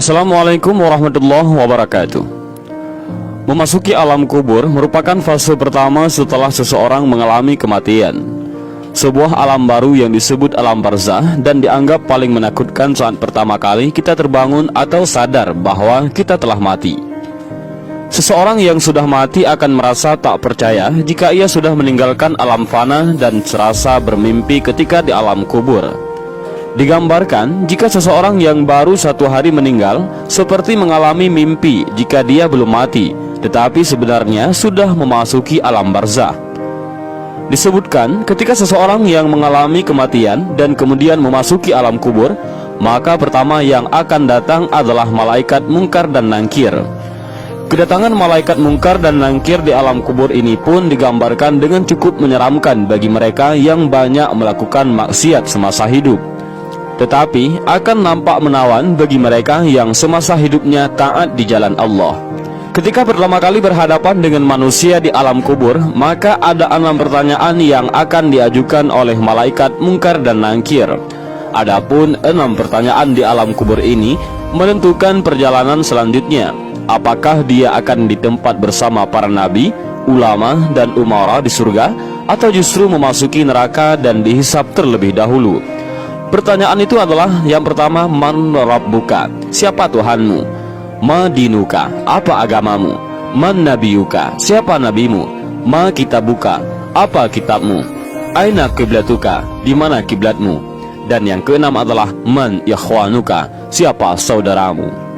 Assalamualaikum warahmatullahi wabarakatuh. Memasuki alam kubur merupakan fase pertama setelah seseorang mengalami kematian. Sebuah alam baru yang disebut alam barzah dan dianggap paling menakutkan saat pertama kali kita terbangun atau sadar bahwa kita telah mati. Seseorang yang sudah mati akan merasa tak percaya jika ia sudah meninggalkan alam fana dan serasa bermimpi ketika di alam kubur. Digambarkan jika seseorang yang baru 1 hari meninggal seperti mengalami mimpi jika dia belum mati, tetapi sebenarnya sudah memasuki alam barzah. Disebutkan ketika seseorang yang mengalami kematian dan kemudian memasuki alam kubur, maka pertama yang akan datang adalah malaikat Munkar dan Nangkir. Kedatangan malaikat Munkar dan Nangkir di alam kubur ini pun digambarkan dengan cukup menyeramkan bagi mereka yang banyak melakukan maksiat semasa hidup, tetapi akan nampak menawan bagi mereka yang semasa hidupnya taat di jalan Allah. Ketika pertama kali berhadapan dengan manusia di alam kubur, maka ada 6 pertanyaan yang akan diajukan oleh malaikat Munkar dan Nangkir. Adapun 6 pertanyaan di alam kubur ini menentukan perjalanan selanjutnya. Apakah dia akan di tempat bersama para nabi, ulama, dan umara di surga, atau justru memasuki neraka dan dihisab terlebih dahulu? Pertanyaan itu adalah yang pertama, man rabbuka, siapa Tuhanmu? Ma dinuka, apa agamamu? Man nabiyuka, siapa nabimu? Ma kitabuka, apa kitabmu? Aina kiblatuka, di mana kiblatmu? Dan yang keenam adalah man ikhwanuka, siapa saudaramu?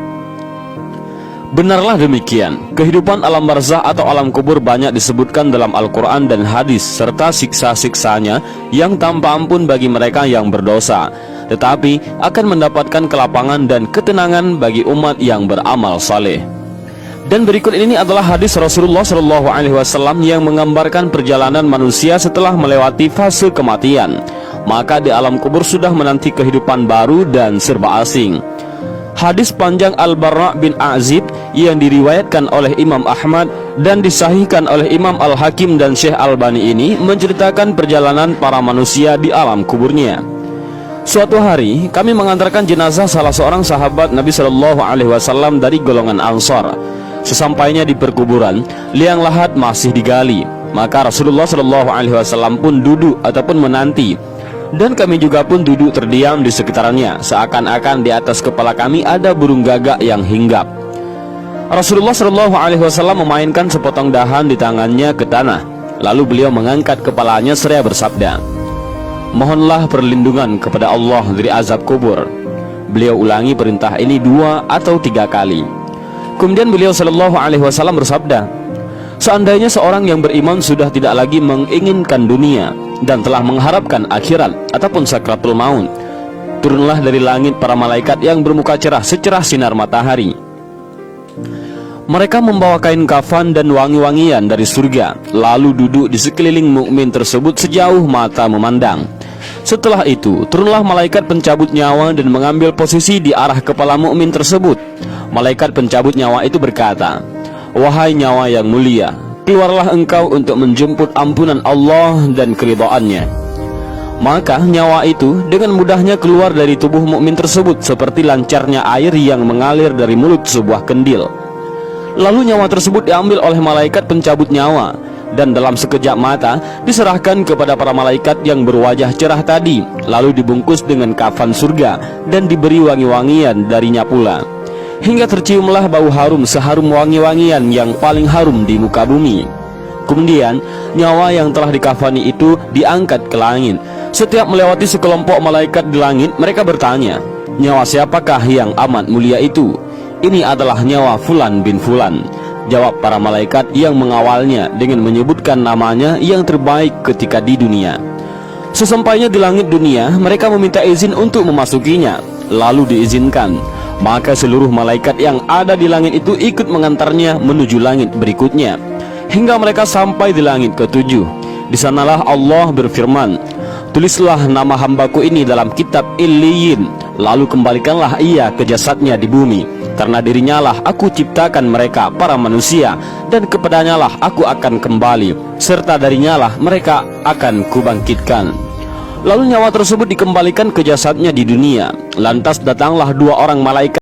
Benarlah demikian, kehidupan alam barzah atau alam kubur banyak disebutkan dalam Al-Quran dan hadis, serta siksa-siksanya yang tanpa ampun bagi mereka yang berdosa, tetapi akan mendapatkan kelapangan dan ketenangan bagi umat yang beramal saleh. Dan berikut ini adalah hadis Rasulullah SAW yang menggambarkan perjalanan manusia setelah melewati fase kematian. Maka di alam kubur sudah menanti kehidupan baru dan serba asing. Hadis panjang Al-Barra bin Azib yang diriwayatkan oleh Imam Ahmad dan disahihkan oleh Imam Al-Hakim dan Syekh Albani ini menceritakan perjalanan para manusia di alam kuburnya. Suatu hari kami mengantarkan jenazah salah seorang sahabat Nabi SAW dari golongan Ansar. Sesampainya di perkuburan, liang lahat masih digali. Maka Rasulullah SAW pun duduk ataupun menanti, dan kami juga pun duduk terdiam di sekitarnya, seakan-akan di atas kepala kami ada burung gagak yang hinggap. Rasulullah SAW memainkan sepotong dahan di tangannya ke tanah. Lalu beliau mengangkat kepalanya seraya bersabda, "Mohonlah perlindungan kepada Allah dari azab kubur." Beliau ulangi perintah ini 2 atau 3 kali. Kemudian beliau SAW bersabda, "Seandainya seorang yang beriman sudah tidak lagi menginginkan dunia dan telah mengharapkan akhirat ataupun sakratul maut, turunlah dari langit para malaikat yang bermuka cerah secerah sinar matahari. Mereka membawa kain kafan dan wangi-wangian dari surga, lalu duduk di sekeliling mukmin tersebut sejauh mata memandang. Setelah itu, turunlah malaikat pencabut nyawa dan mengambil posisi di arah kepala mukmin tersebut. Malaikat pencabut nyawa itu berkata, 'Wahai nyawa yang mulia, keluarlah engkau untuk menjemput ampunan Allah dan keridhaannya.' Maka nyawa itu dengan mudahnya keluar dari tubuh mukmin tersebut seperti lancarnya air yang mengalir dari mulut sebuah kendil. Lalu nyawa tersebut diambil oleh malaikat pencabut nyawa dan dalam sekejap mata diserahkan kepada para malaikat yang berwajah cerah tadi, lalu dibungkus dengan kafan surga dan diberi wangi-wangian darinya pula, hingga terciumlah bau harum seharum wangi-wangian yang paling harum di muka bumi. Kemudian nyawa yang telah dikafani itu diangkat ke langit. Setiap melewati sekelompok malaikat di langit, mereka bertanya, 'Nyawa siapakah yang amat mulia itu?' 'Ini adalah nyawa Fulan bin Fulan,' jawab para malaikat yang mengawalnya dengan menyebutkan namanya yang terbaik ketika di dunia. Sesampainya di langit dunia, mereka meminta izin untuk memasukinya, lalu diizinkan. Maka seluruh malaikat yang ada di langit itu ikut mengantarnya menuju langit berikutnya, hingga mereka sampai di langit ke-7. Di sanalah Allah berfirman, 'Tulislah nama hambaku ini dalam kitab Illiyin, lalu kembalikanlah ia ke jasadnya di bumi, karena dirinya lah aku ciptakan mereka para manusia, dan kepadanya lah aku akan kembali, serta darinya lah mereka akan kubangkitkan.' Lalu nyawa tersebut dikembalikan ke jasadnya di dunia. Lantas datanglah 2 orang malaikat